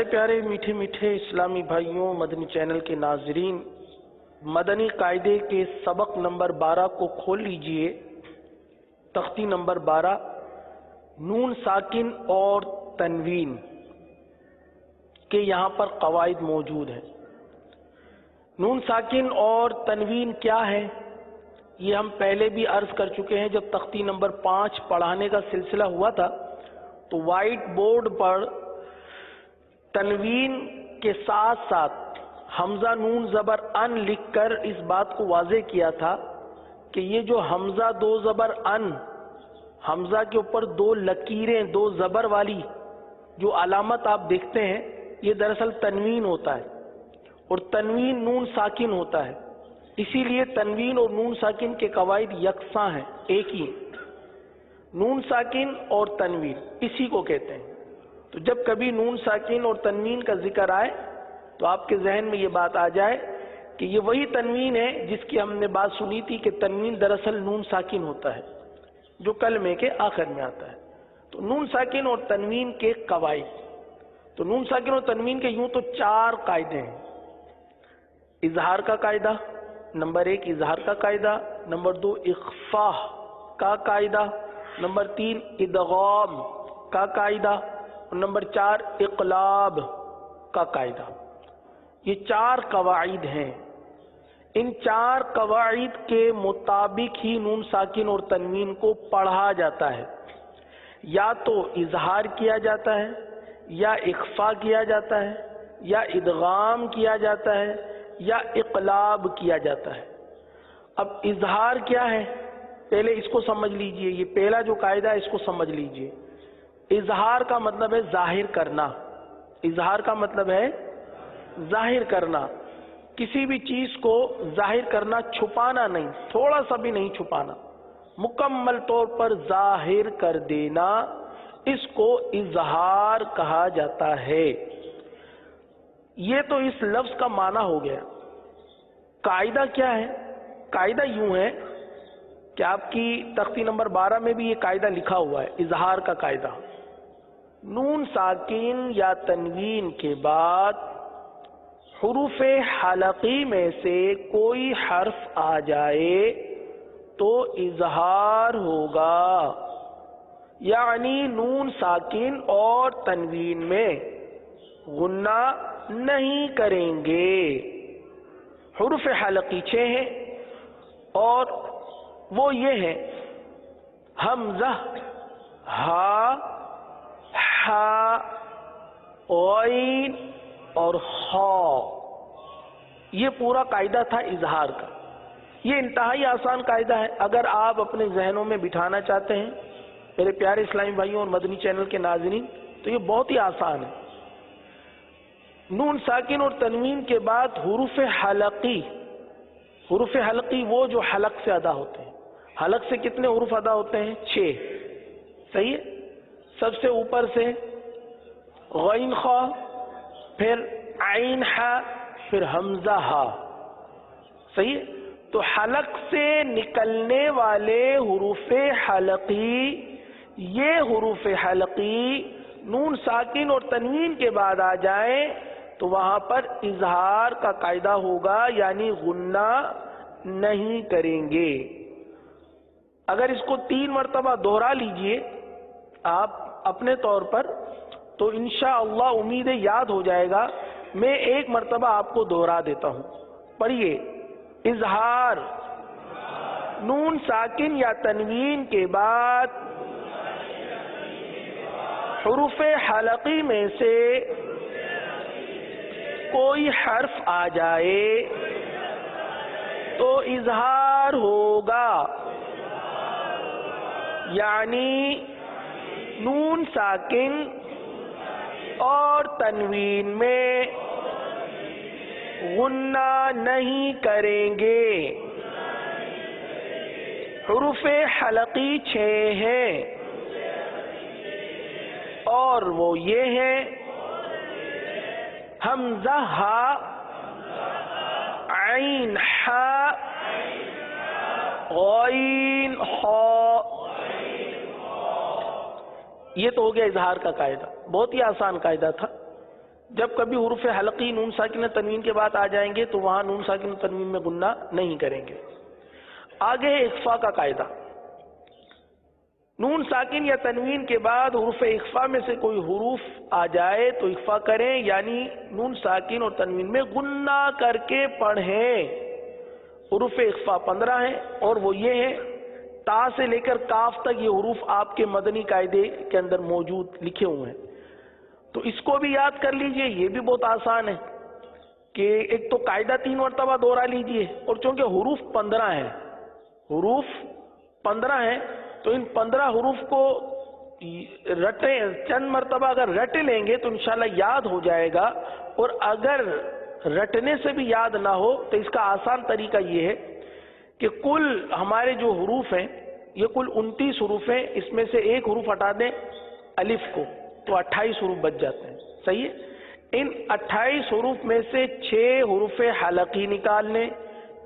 پیارے پیارے میٹھے میٹھے اسلامی بھائیوں، مدنی چینل کے ناظرین، مدنی قاعدے کے سبق نمبر 12 کو کھول لیجئے۔ تختی نمبر 12، نون ساکن اور تنوین کے یہاں پر قواعد موجود ہیں۔ نون ساکن اور تنوین کیا ہے یہ ہم پہلے بھی عرض کر چکے ہیں۔ جب تختی نمبر 5 پڑھانے کا سلسلہ ہوا تھا تو وائٹ بورڈ پر تنوین کے ساتھ ساتھ حمزہ نون زبر ان لکھ کر اس بات کو واضح کیا تھا کہ یہ جو حمزہ دو زبر ان، حمزہ کے اوپر دو لکیریں، دو زبر والی جو علامت آپ دیکھتے ہیں، یہ دراصل تنوین ہوتا ہے، اور تنوین نون ساکن ہوتا ہے۔ اسی لیے تنوین اور نون ساکن کے قواعد یکساں ہیں، ایک ہی نون ساکن اور تنوین اسی کو کہتے ہیں۔ تو جب کبھی نون ساکن اور تنوین کا ذکر آئے تو آپ کے ذہن میں یہ بات آ جائے کہ یہ وہی تنوین ہے جس کی ہم نے بات سنی تھی کہ تنوین دراصل نون ساکن ہوتا ہے جو کلمے کے آخر میں آتا ہے۔ تو نون ساکن اور تنوین کے قواعد، تو نون ساکن اور تنوین کے یوں تو 4 قاعدے ہیں۔ اظہار کا قاعدہ، نمبر 1 اظہار کا قاعدہ، نمبر 2 اخفاء کا قاعدہ، نمبر 3 ادغام کا قاعدہ، اور نمبر 4 اقلاب کا قاعدہ۔ یہ 4 قواعد ہیں۔ ان 4 قواعد کے مطابق ہی نون ساکن اور تنوین کو پڑھا جاتا ہے۔ یا تو اظہار کیا جاتا ہے، یا اخفاء کیا جاتا ہے، یا ادغام کیا جاتا ہے، یا اقلاب کیا جاتا ہے۔ اب اظہار کیا ہے پہلے اس کو سمجھ لیجئے۔ یہ پہلا جو قاعدہ ہے اس کو سمجھ لیجئے۔ اظہار کا مطلب ہے ظاہر کرنا۔ اظہار کا مطلب ہے ظاہر کرنا، کسی بھی چیز کو ظاہر کرنا، چھپانا نہیں، تھوڑا سا بھی نہیں چھپانا، مکمل طور پر ظاہر کر دینا، اس کو اظہار کہا جاتا ہے۔ یہ تو اس لفظ کا معنی ہو گیا۔ قاعدہ کیا ہے؟ قاعدہ یوں ہے کہ آپ کی تختی نمبر 12 میں بھی یہ قاعدہ لکھا ہوا ہے، اظہار کا قاعدہ۔ نون ساکن یا تنوین کے بعد حروف حلقی میں سے کوئی حرف آ جائے تو اظہار ہوگا، یعنی نون ساکن اور تنوین میں غنہ نہیں کریں گے۔ حروف حلقی 6 ہیں اور وہ یہ ہیں: حمزہ، ہا، حا، غین اور خا۔ یہ پورا قاعدہ تھا اظہار کا۔ یہ انتہائی آسان قاعدہ ہے۔ اگر آپ اپنے ذہنوں میں بٹھانا چاہتے ہیں میرے پیارے اسلامی بھائیوں اور مدنی چینل کے ناظرین، تو یہ بہت ہی آسان ہے۔ نون ساکن اور تنوین کے بعد حروف حلقی، حروف حلقی وہ جو حلق سے ادا ہوتے ہیں۔ حلق سے کتنے حروف ادا ہوتے ہیں؟ 6۔ صحیح ہے؟ سب سے اوپر سے غین خا، پھر عین ہا، پھر حمزہ ہا۔ صحیح ہے؟ تو حلق سے نکلنے والے حروف حلقی، یہ حروف حلقی نون ساکن اور تنوین کے بعد آ جائیں تو وہاں پر اظہار کا قاعدہ ہوگا، یعنی غنہ نہیں کریں گے۔ اگر اس کو 3 مرتبہ دوہرا لیجئے آپ اپنے طور پر تو انشاءاللہ امید ہے یاد ہو جائے گا۔ میں ایک مرتبہ آپ کو دوہرا دیتا ہوں، پڑھیے۔ اظہار نون ساکن یا تنوین کے بعد حروف حلقی میں سے کوئی حرف آ جائے تو اظہار ہوگا، یعنی نون ساکن اور تنوین میں غنہ نہیں کریں گے۔ حروف حلقی 6 ہیں اور وہ یہ ہیں: حمزہ ہا، عین ہا، غین خا۔ یہ تو ہو گیا اظہار کا قاعدہ، بہت ہی آسان قاعدہ تھا۔ جب کبھی حروف حلقی نون ساکن تنوین کے بعد آ جائیں گے تو وہاں نون ساکن تنوین میں غنہ نہیں کریں گے۔ آگے ہے اخفا کا قاعدہ۔ نون ساکن یا تنوین کے بعد حروف اخفا میں سے کوئی حروف آ جائے تو اخفا کریں، یعنی نون ساکن اور تنوین میں غنہ کر کے پڑھیں۔ حروف اخفا 15 ہیں اور وہ یہ ہیں، تا سے لے کر کاف تک یہ حروف آپ کے مدنی قاعدے کے اندر موجود لکھے ہوئے ہیں، تو اس کو بھی یاد کر لیجئے۔ یہ بھی بہت آسان ہے کہ ایک تو قاعدہ 3 مرتبہ دوہرا لیجئے، اور چونکہ حروف 15 ہیں، حروف 15 ہیں تو ان 15 حروف کو رٹیں، چند مرتبہ اگر رٹ لیں گے تو انشاءاللہ یاد ہو جائے گا، اور اگر رٹنے سے بھی یاد نہ ہو تو اس کا آسان طریقہ یہ ہے کہ کل ہمارے جو حروف ہیں یہ کل 29 حروف ہیں، اس میں سے ایک حروف ہٹا دیں الف کو تو 28 حروف بچ جاتے ہیں، صحیح ہے؟ ان 28 حروف میں سے 6 حروف حلقی نکال لیں،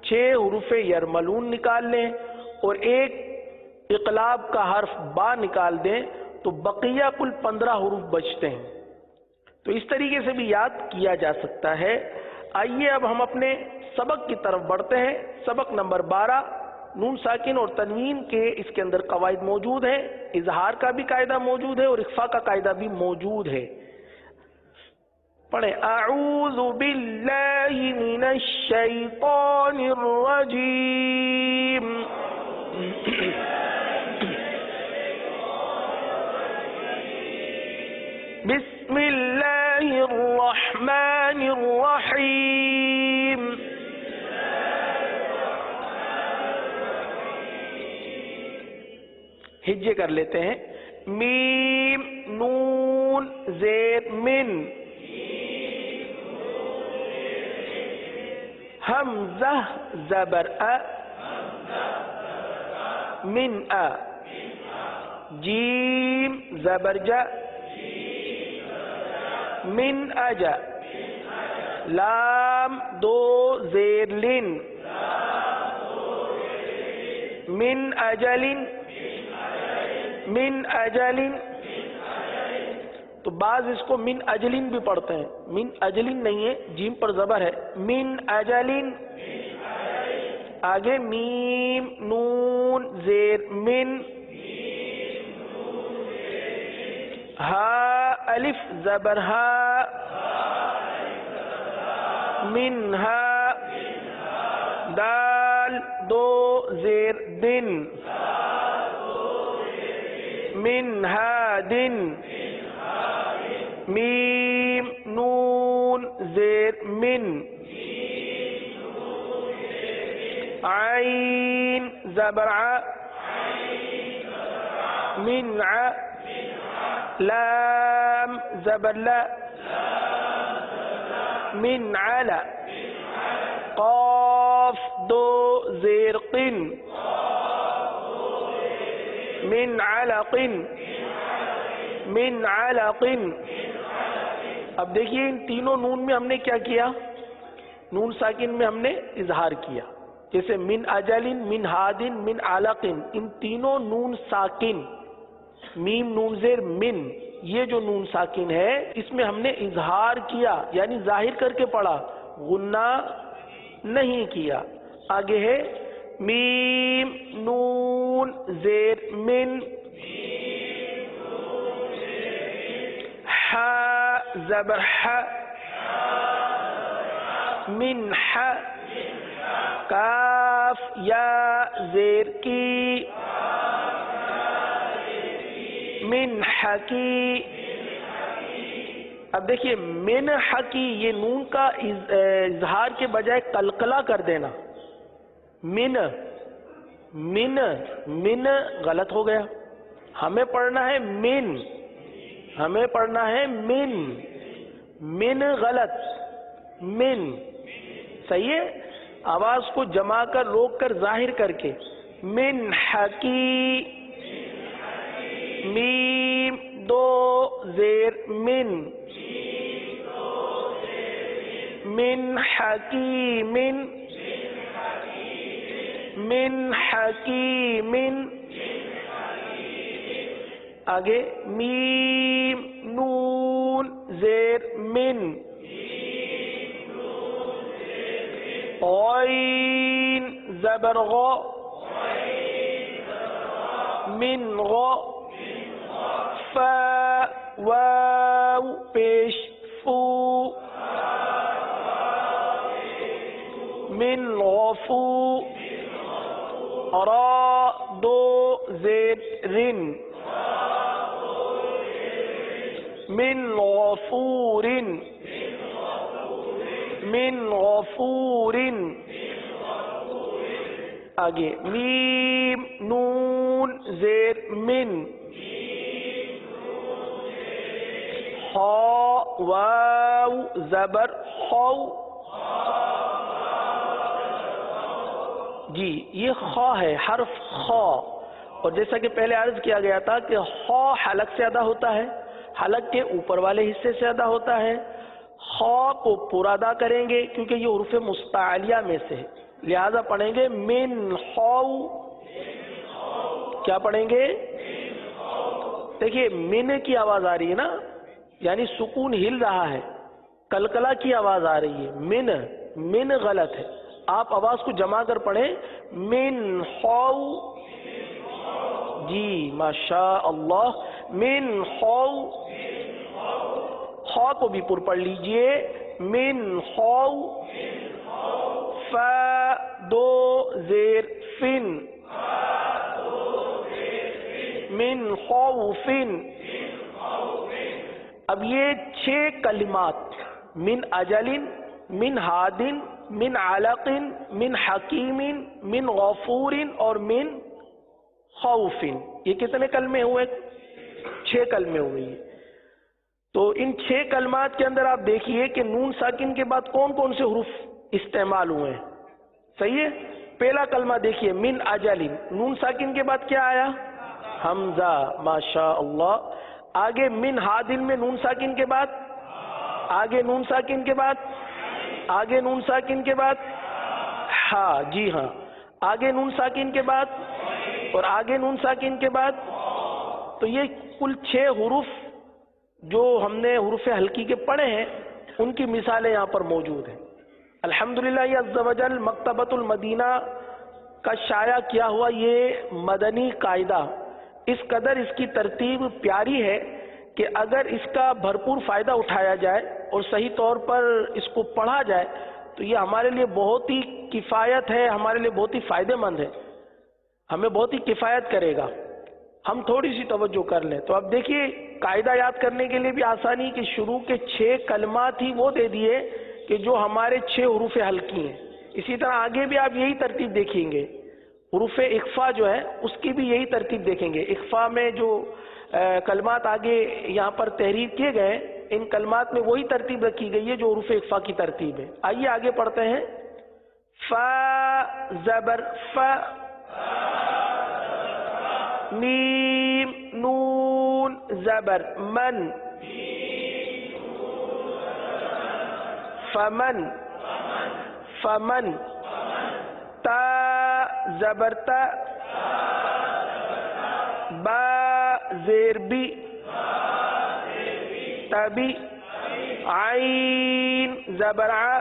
6 حروف یرملون نکال لیں، اور ایک اقلاب کا حرف با نکال دیں، تو بقیہ کل 15 حروف بچتے ہیں۔ تو اس طریقے سے بھی یاد کیا جا سکتا ہے۔ آئیے اب ہم اپنے سبق کی طرف بڑھتے ہیں۔ سبق نمبر 12، نون ساکن اور تنوین کے اس کے اندر قواعد موجود ہیں، اظہار کا بھی قاعدہ موجود ہے اور اخفا کا قاعدہ بھی موجود ہے۔ پڑھیں، اعوذ باللہ من الشیطان الرجیم۔ بسم اللہ الرحمن الرحیم۔ ہجے کر لیتے ہیں، میم نون زیر من، حمزہ زبر ا، من ا، جیم زبر جا، من اجا، لام دو زیر لن، من اجلن، من اجلن، تو بعض اس کو من اجلن بھی پڑھتے ہیں، من اجلن نہیں ہے، جیم پر زبر ہے، من اجلن۔ آگے میم نون زیر من، ہا الف زبر ہا، منہا، دال دو زیر دن، منہا دن، میم نون زیر من، عین زبر ع، من ع، لام زبر لا، من علا، قاف دو زیر قن، من علق، من علق۔ اب دیکھیے ان تینوں نون میں ہم نے کیا کیا، نون ساکن میں ہم نے اظہار کیا، جیسے من اجلن، من ہادن، من علق، ان تینوں نون ساکن، میم نون زیر من، یہ جو نون ساکن ہے اس میں ہم نے اظہار کیا، یعنی ظاہر کر کے پڑھا، غنہ نہیں کیا۔ آگے ہے میم نون زیر من، حا زبر ح، من ح، کاف یا زیر کی، من حکی۔ اب دیکھیے من حکی، یہ نون کا اظہار کے بجائے قلقلہ کر دینا، من من من غلط ہو گیا، ہمیں پڑھنا ہے من، ہمیں پڑھنا ہے من، من غلط، من صحیح ہے، آواز کو جما کر روک کر ظاہر کر کے، من حکی، میم دو زیر من، من حکیم، من حکیم۔ آگے میم نون زیر من غین زبر غا من غا فا واو پیش فو من غفو را دو زید رن من غفور من غفور آگے میم نون زیر من خا واو زبر خو جی یہ خا ہے حرف خا، اور جیسا کہ پہلے عرض کیا گیا تھا کہ خا حلق سے ادا ہوتا ہے، حلق کے اوپر والے حصے سے ادا ہوتا ہے. خا کو پورا ادا کریں گے کیونکہ یہ حروف مستعلیہ میں سے ہے، لہذا پڑھیں گے من خو. کیا پڑھیں گے؟ دیکھیے من کی آواز آ رہی ہے نا، یعنی سکون ہل رہا ہے، کلکلا کی آواز آ رہی ہے. من غلط ہے، آپ آواز کو جما کر پڑھیں من خو. جی ماشاء اللہ، من خو. خو کو بھی پر پڑھ لیجئے من خو. فا دو زیر فن من خوف. اب یہ 6 کلمات من اجل، من ہاد، من علق، من حکیم، من غفور اور من خوف، یہ کتنے کلمے ہوئے؟ 6 کلمے ہوئے. تو ان 6 کلمات کے اندر آپ دیکھیے کہ نون ساکن کے بعد کون کون سے حروف استعمال ہوئے ہیں. صحیح ہے؟ پہلا کلمہ دیکھیے من اجل، نون ساکن کے بعد کیا آیا؟ حمزہ. ماشاء اللہ. آگے من ہادن میں نون ساکن کے بعد، آگے نون ساکن کے بعد، آگے نون ساکن کے بعد ہاں جی ہاں، آگے نون ساکن کے بعد اور آگے نون ساکن کے بعد. تو یہ کل 6 حروف جو ہم نے حروف حلقی کے پڑھے ہیں ان کی مثالیں یہاں پر موجود ہیں. الحمدللہ یہ عز و جل مکتبۃ المدینہ کا شائع کیا ہوا یہ مدنی قاعدہ اس قدر اس کی ترتیب پیاری ہے کہ اگر اس کا بھرپور فائدہ اٹھایا جائے اور صحیح طور پر اس کو پڑھا جائے تو یہ ہمارے لیے بہت ہی کفایت ہے، ہمارے لیے بہت ہی فائدہ مند ہے، ہمیں بہت ہی کفایت کرے گا. ہم تھوڑی سی توجہ کر لیں تو اب دیکھیے قاعدہ یاد کرنے کے لیے بھی آسانی کہ شروع کے 6 کلمات ہی وہ دے دیے کہ جو ہمارے 6 حروف حلقی ہیں. اسی طرح آگے بھی آپ یہی ترتیب دیکھیں گے، حروف اخفا جو ہے اس کی بھی یہی ترتیب دیکھیں گے. اخفا میں جو کلمات آگے یہاں پر تحریر کیے گئے ان کلمات میں وہی ترتیب رکھی گئی ہے جو حروف اخفا کی ترتیب ہے. آئیے آگے پڑھتے ہیں. فا زبر فا، میم نون زبر من، فمن فمن. تا زبر تا، با زیر بی، تبی. عین زبر ع،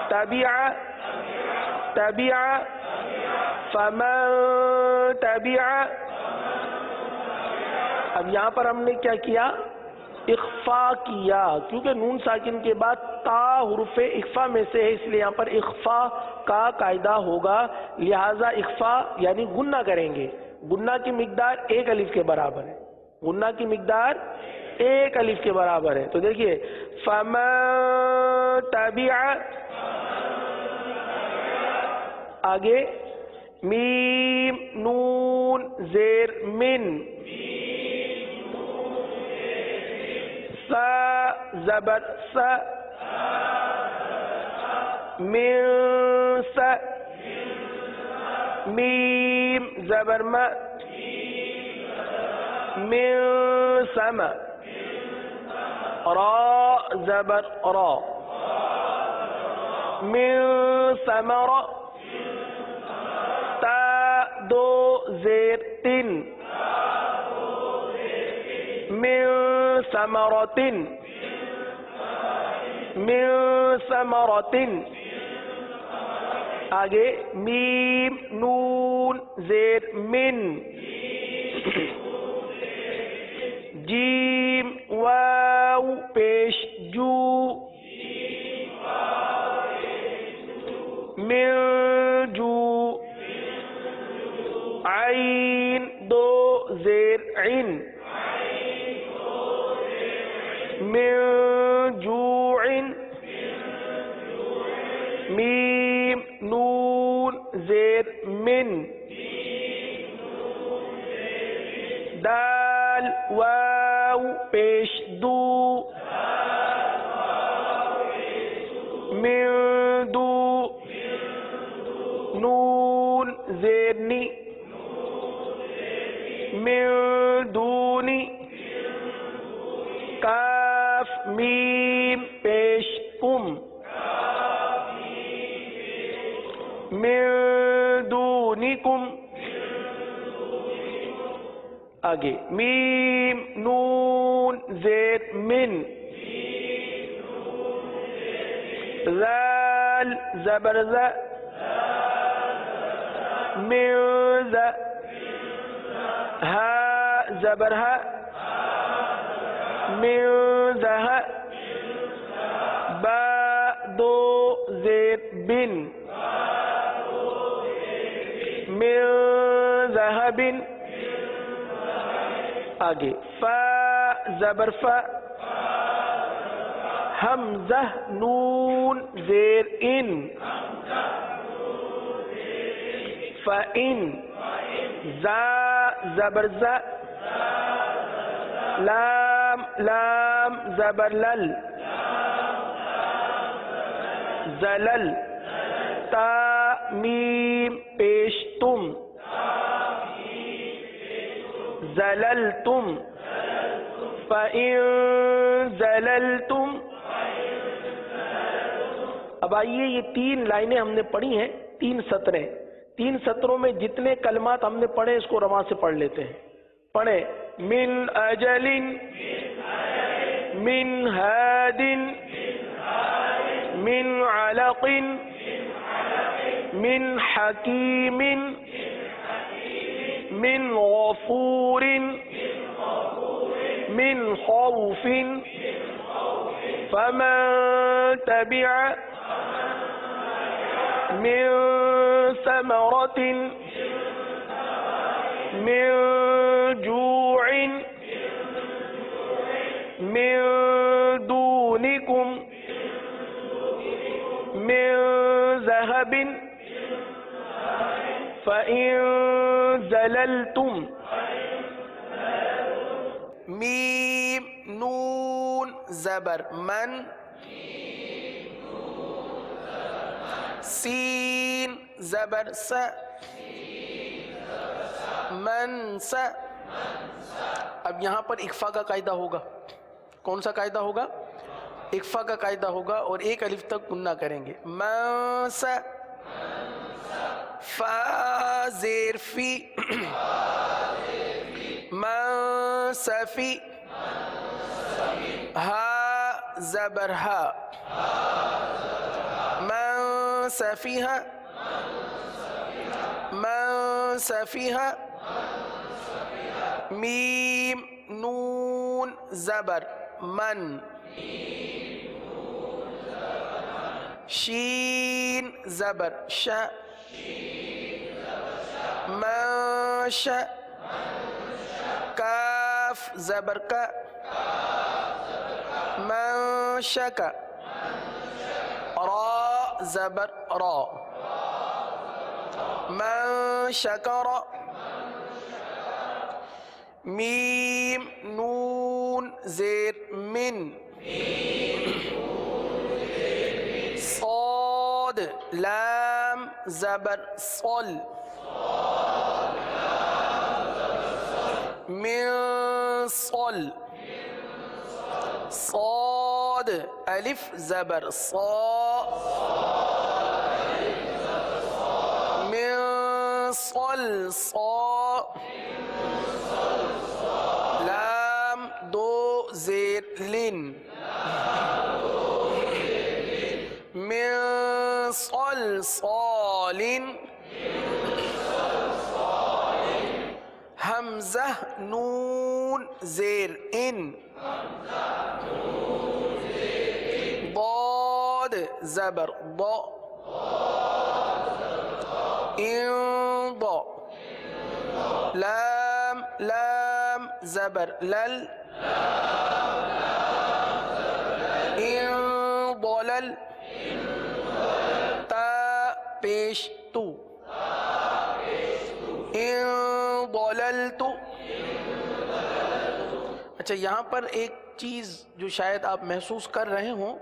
تبع تبع. فمن تبع. اب یہاں پر ہم نے کیا کیا؟ اخفا کیا، کیونکہ نون ساکن کے بعد تا حروف اخفا میں سے ہے اس لیے یہاں پر اخفا کا قاعدہ ہوگا، لہذا اخفا یعنی غنہ کریں گے. غنہ کی مقدار 1 الف کے برابر ہے، غنہ کی مقدار 1 الف کے برابر ہے. تو دیکھیے فمن تبع، آگے میم نون زیر من، سا زبر سا، من سا. میم زبر ما، من سما. را زبر را، من ثمر. تا دو زیر تن، من ثمرة من ثمرة. آگے میم نون زیر من. جیم واو پیش جو. من جو. عین دو زیر عین. من جوع. میم نون زیر من. دال واو پیش دو. من دو. نون زیر نی. من دونی. کاف میم پیش کم. من دونکم. آگے میم نون زیر من. ذال زبر ز. من ز. ہا زبر ہا. من زہ. با دو زیر بن. من ذهب. آگے فا زبر فا. حمزہ نون زیر ان. فإن. زا زبر زا. لام لام زبر لل. زلل. تا میم پیش تم. زللتم. فإن زللتم. اب آئیے یہ تین لائنیں ہم نے پڑھی ہیں، تین سطریں. تین سطروں میں جتنے کلمات ہم نے پڑھے اس کو رواں سے پڑھ لیتے ہیں. پڑھیں من اجل. من ہاد. من علق. من حکیم. من غفور. من خوف. فمن تبع. من ثمرة. من جوع. من دونكم. من ذهب. فإن زللتم. میم نون زبر من. سین زبر س. من س. اب یہاں پر اخفا کا قاعدہ ہوگا. کون سا قاعدہ ہوگا؟ اخفا کا قاعدہ ہوگا اور ایک الف تک گننا کریں گے. من س. فا زیر فی. من سفی. ہا زبر ہا. من سفیہا. من سفیہا. میم نون زبر من. شین زبر ش. من ش. کاف زبر کا. من شک. را زبر را. من شکر. میم نون زیر من. صاد لام زبر صل. من صل. صاد الف زبر صا. من صل صا. لام دو زیر لن من صلصال حمزہ نون زیر ان ضاد زبر ضا انض لام لام زبر لل انضلل تا پیش تو انضللت. اچھا یہاں پر ایک چیز جو شاید آپ محسوس کر رہے ہوں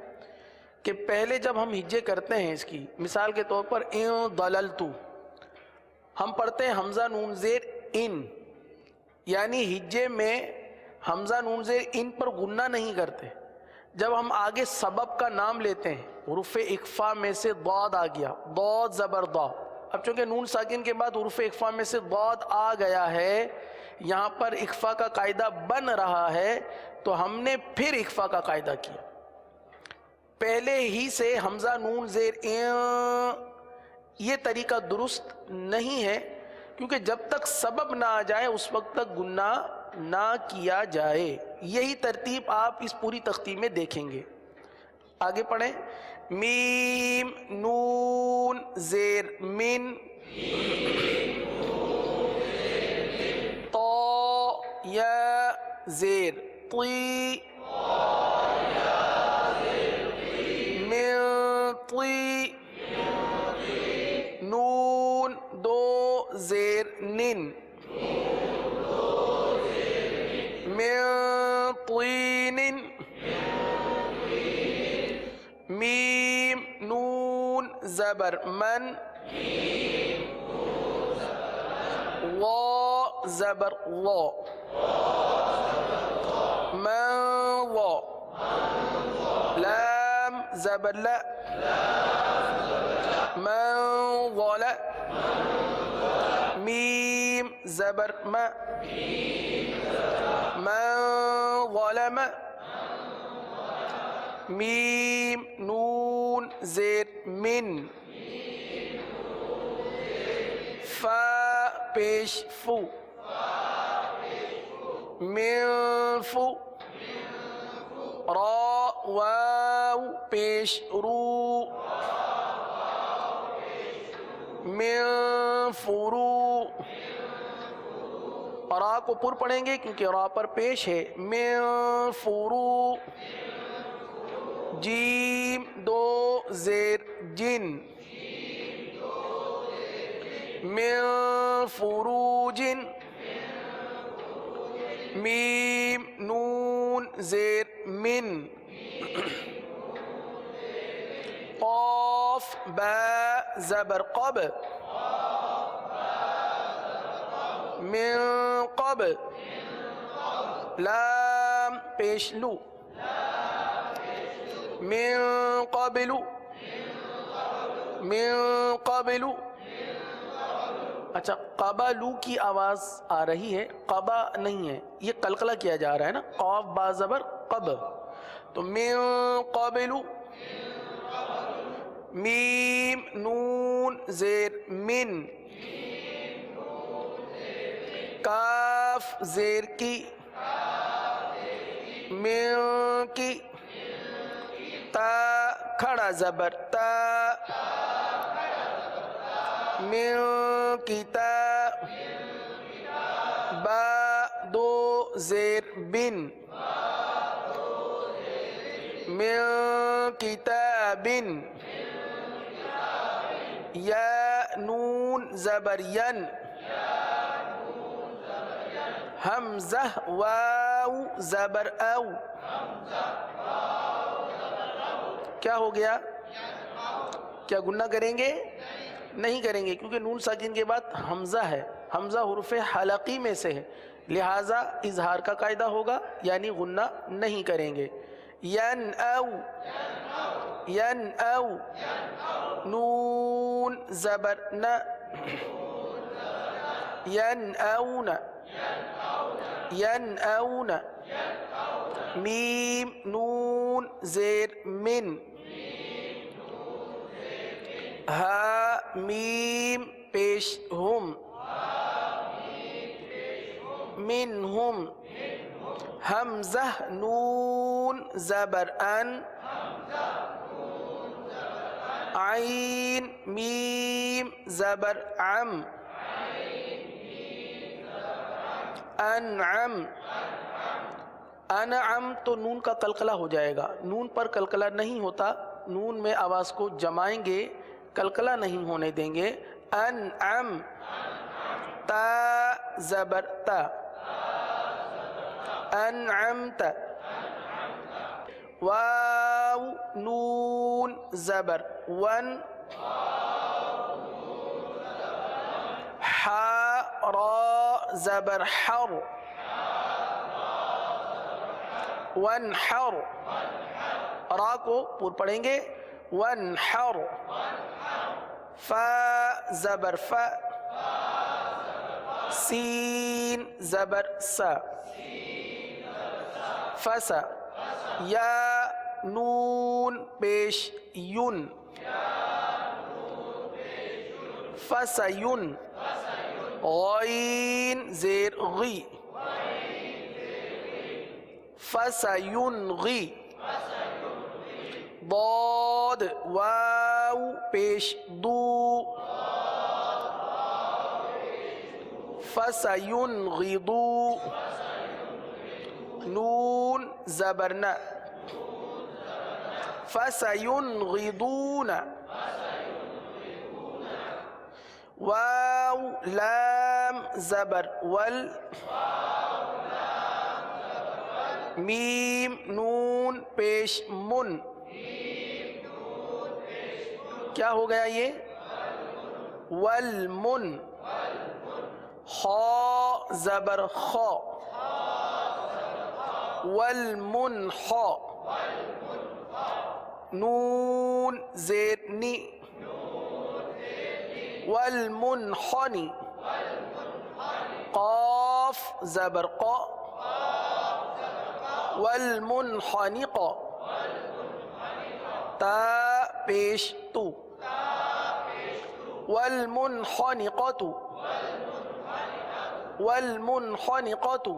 کہ پہلے جب ہم ہجے کرتے ہیں اس کی مثال کے طور پر انضللت ہم پڑھتے ہیں حمزہ نون زیر ان، یعنی ہجے میں حمزہ نون زیر ان پر غنہ نہیں کرتے. جب ہم آگے سبب کا نام لیتے ہیں حروف اخفا میں سے ضاد آ گیا، ضاد زبر ضا، اب چونکہ نون ساکن کے بعد حروف اخفا میں سے ضاد آ گیا ہے، یہاں پر اخفا کا قاعدہ بن رہا ہے، تو ہم نے پھر اخفا کا قاعدہ کیا. پہلے ہی سے حمزہ نون زیر یہ طریقہ درست نہیں ہے، کیونکہ جب تک سبب نہ آ جائے اس وقت تک گناہ نہ کیا جائے. یہی ترتیب آپ اس پوری تختی میں دیکھیں گے. آگے پڑھیں. میم نون زیر من طا یا زیر طی من طی نون دو زیر نن من طین میم نون زبر من وا زبر وا من وا لام زبر لا من ظلا میم زبر ما من ظلم میم نون زیر من فا پیش فو من فو را واو پیش رو من فرو. را کو پر پڑھیں گے کیونکہ را پر پیش ہے. من فرو جیم دو زیر جن من فروج میم نون زیر من قاف با زبر قب من قب لام پیش لو من قبل من قبل. اچھا قبلو کی آواز آ رہی ہے، قبا نہیں ہے، یہ قلقلہ کیا جا رہا ہے نا، قاف با زبر قب، تو من قبل میم نون زیر من کاف زیر کی من کی تا کھڑا زبر تا من کتاب با دو زیر بن من کتاب یا نون زبر ین حمزہ واو زبر او کیا ہو گیا؟ کیا گنہ کریں گے؟ نہیں کریں گے، کیونکہ نون ساکن کے بعد حمزہ ہے، حمزہ حروف حلقی میں سے ہے، لہٰذا اظہار کا قاعدہ ہوگا، یعنی غنہ نہیں کریں گے. ین او ین او نون زبر ن ین اون ین اون میم نون زیر من، ہا میم پیش ہم، منہم، حمزہ نون زبر ان، عین میم زبر عم، انعم، انعم تو نون کا قلقلہ ہو جائے گا، نون پر قلقلہ نہیں ہوتا، نون میں آواز کو جمائیں گے، قلقلہ نہیں ہونے دیں گے، انعم، تا زبر تا، انعمت، واو نون زبر ون، حا را زبر حر، وانحر، را کو پور پڑھیں گے، وانحر، فا زبر فا، سین زبر سا، فسا، یا نون پیش یون، فسیون، غین زیر غی، فسینغی، ضاد واو پیش دو، فسینغضو، نون زبر نا، فسینغضون، واو لام زبر ول، میم نون پیش من، کیا ہو گیا یہ؟ والمن، خا زبر خا، والمنخ، نون زیر نی، والمنخنی، قاف زبر قا، والمنخنق، تا پیش تو، والمنخنقۃ، والمنخنقۃ،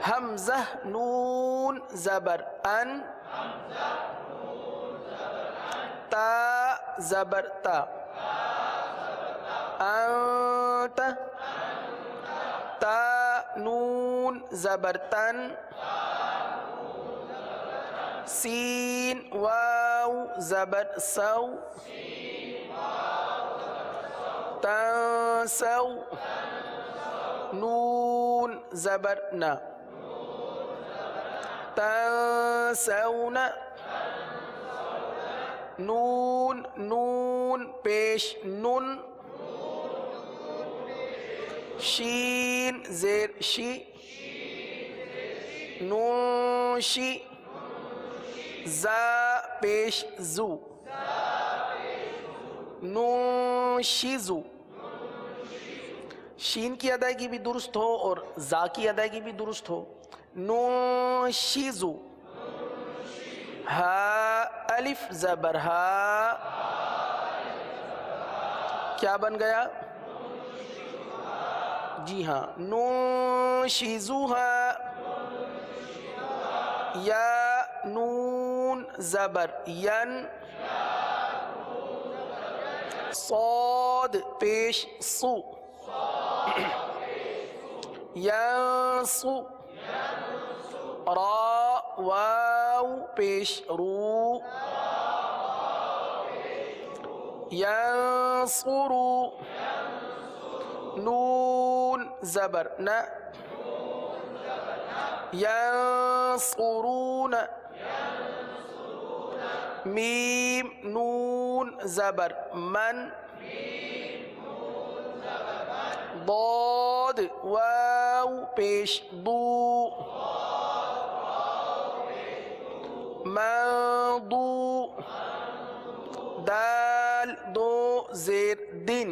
حمزہ نون زبر ان، تا زبر تا، انت، تا نون زبر تن، سین واو زبر سو، تنسو، نون زبر نا، تنسون، نون پیش نن، شین زیر شی، نونشی، زا پیش زو، نونشیزو، شین کی ادائیگی بھی درست ہو اور زا کی ادائیگی بھی درست ہو، نونشیزو، ہا الف زبر ہا، کیا بن گیا؟ جی ہاں، نونشیزوہا، یا نون زبر ین، صاد پیش سو، ینسو، را واو پیش رو، ینصرو، نون زبر نا، ینصرون، میم نون زبر من، ضاد واو پیش ضو، منضو، دال دو زیر دن،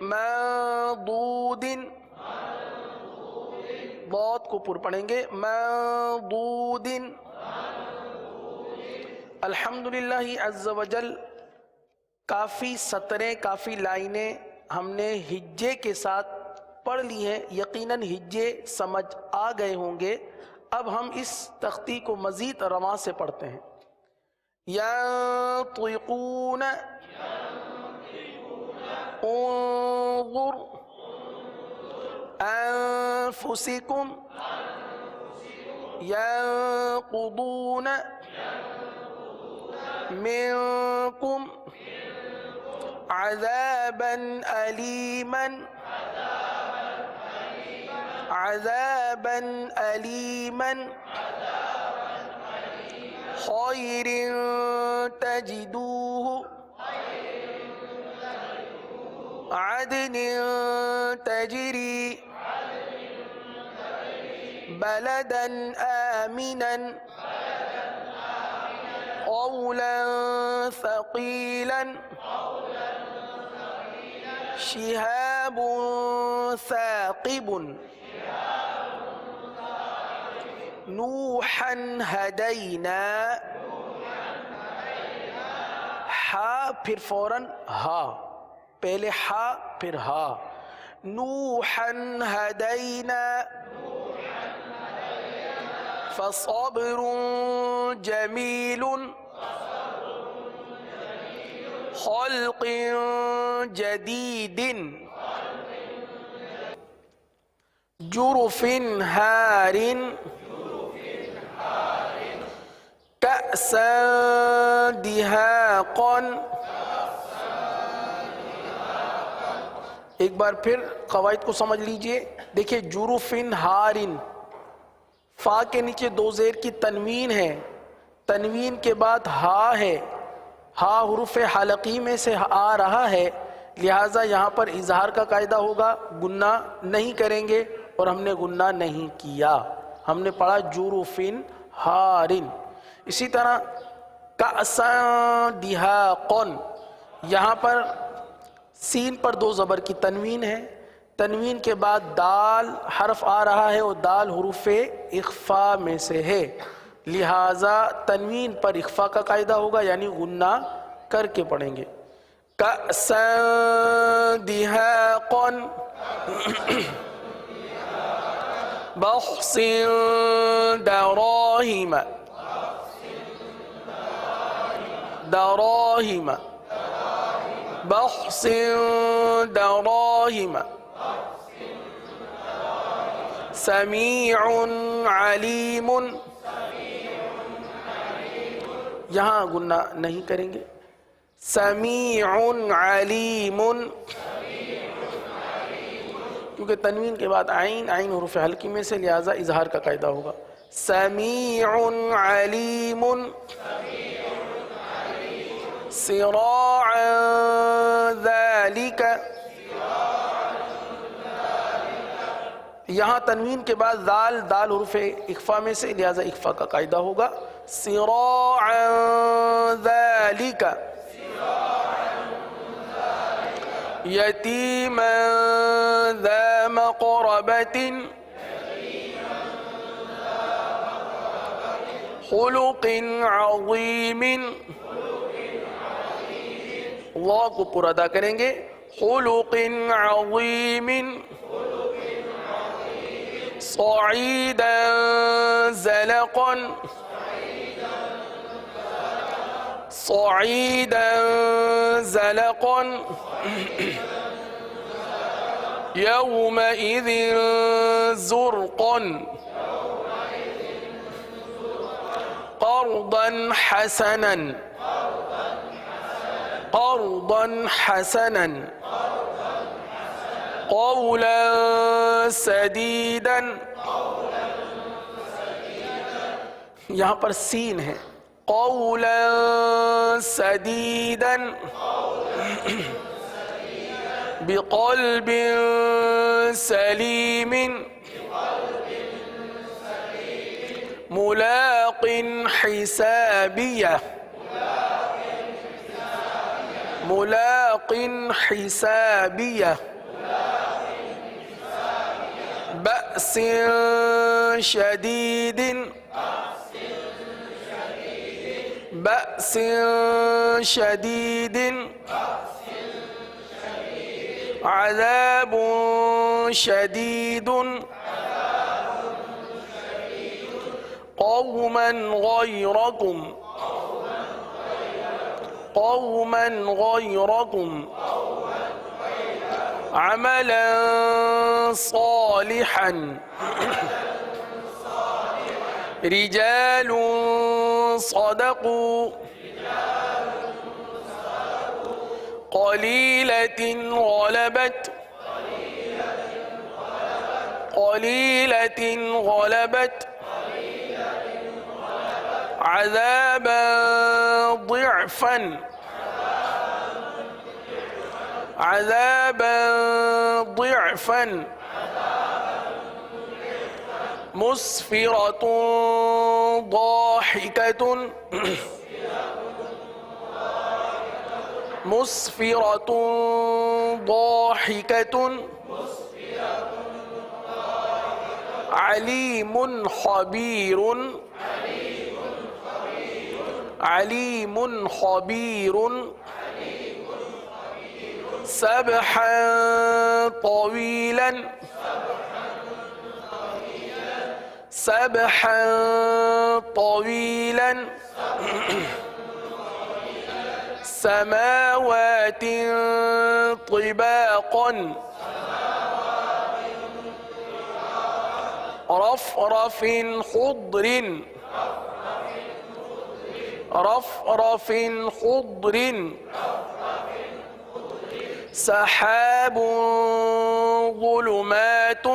منضود، کو پر پڑھیں گے ممدود. الحمدللہ عز وجل کافی سطریں کافی لائنیں ہم نے ہجے کے ساتھ پڑھ لی ہیں. یقیناً ہجے سمجھ آ گئے ہوں گے. اب ہم اس تختی کو مزید رواں سے پڑھتے ہیں. ينطقون انظر أنفسكم ينقضون منكم عذابا أليما عذابا أليما خير تجدوه عدن تجري بلدا آمنا قولا ثقيلا شهاب ثاقب نوحا هدينا ہا پھر فوراً ہا پہلے ہا پھر ہا نوحا هدينا فصبر جميل خلق جديد جرف هار كأسا دهاقا. ایک بار پھر قواعد کو سمجھ لیجئے. دیکھیں جرف ہار، فا کے نیچے دو زیر کی تنوین ہے، تنوین کے بعد ہا ہے، ہا حروف حلقی میں سے آ رہا ہے، لہٰذا یہاں پر اظہار کا قاعدہ ہوگا، گنہ نہیں کریں گے، اور ہم نے گنہ نہیں کیا. ہم نے پڑھا جرف ہار. اسی طرح کأسا دہاقا، یہاں پر سین پر دو زبر کی تنوین ہے، تنوین کے بعد دال حرف آ رہا ہے، اور دال حروف اخفا میں سے ہے، لہٰذا تنوین پر اخفا کا قاعدہ ہوگا، یعنی غنہ کر کے پڑھیں گے. کأسا دہاقا بخس دراہم دراہم بخس دراہم سمیع علیم. یہاں گنہ نہیں کریں گے. سمیع علیم، کیونکہ تنوین کے بعد عین حروف حلقی میں سے، لہذا اظہار کا قاعدہ ہوگا. سمیع علیم صراعا ذالک. یہاں تنوین کے بعد دال حروف اخفا میں سے، لہذا اخفا کا قاعدہ ہوگا. صراعا ذالک یتیما ذا مقربۃ خلق عظیم. اللہ کو پورا ادا کریں گے. خلق عظیم صعیدا زلقا صعیدا زلقا یومئذ زرقا قرضا حسنا قرضا حسنا قولا سدیدا. یہاں پر سین ہے. قولا سدیدا بقلب سلیم ملاق حسابیہ ملاق حسابیہ بأسا بأس شديد بأس شديد عذاب شديد قوما غيركم عملا صالحا رجال صدقوا قليلة غلبت عذابا ضعفا مسفرة ضاحكة عليم خبير سبحا طويلا سماوات طباقا رفرف خضر سحاب ظلمات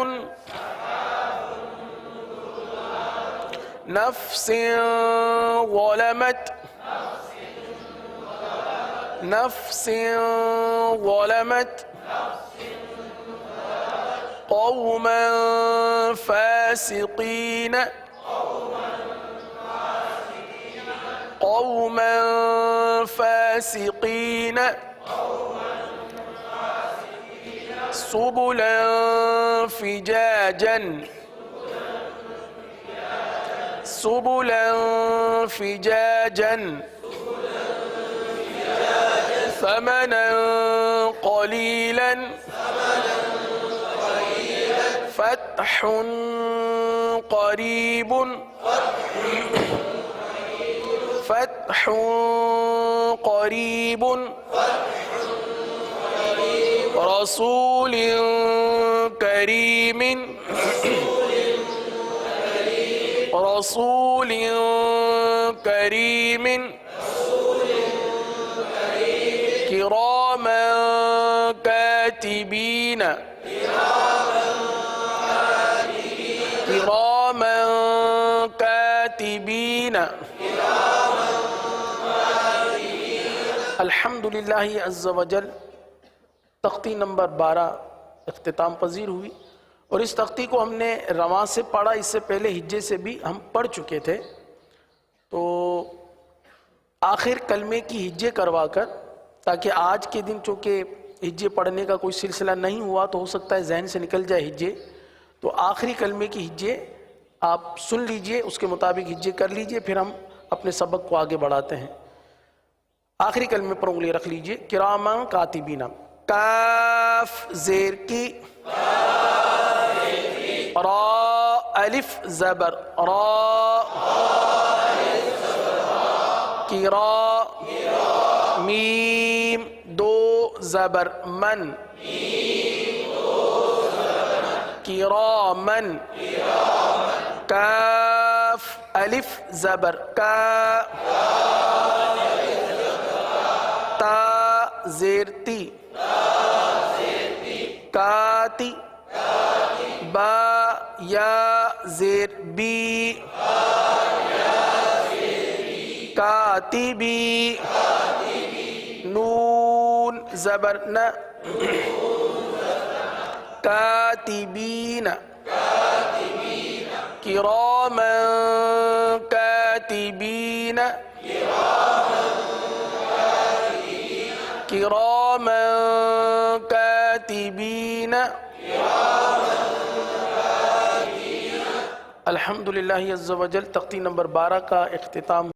نفس ظلمت قوما فاسقين سبلا فجاجا ثمنا قليلا فتح قريب رسول كريم كراما كاتبين الحمدللہ عز وجل تختی نمبر 12 اختتام پذیر ہوئی، اور اس تختی کو ہم نے رواں سے پڑھا، اس سے پہلے ہجے سے بھی ہم پڑھ چکے تھے۔ تو آخر کلمے کی ہجے کروا کر، تاکہ آج کے دن چونکہ ہجے پڑھنے کا کوئی سلسلہ نہیں ہوا تو ہو سکتا ہے ذہن سے نکل جائے ہجے، تو آخری کلمے کی ہجے آپ سن لیجئے، اس کے مطابق ہجے کر لیجئے، پھر ہم اپنے سبق کو آگے بڑھاتے ہیں۔ آخری کلمے پر انگلی رکھ لیجئے، کراما کاتبین، کاف زیر کی، را الف زبر را، کرا میم دو زبر من، کرامن، کاف الف زبر کا، تا زیر تی، کاتی، با یا زیر بی، کاتبی، نون زبر ن، کاتبین، کراما کاتبین، کراما کاتبین، الحمدللہ عز و جل تختی نمبر 12 کا اختتام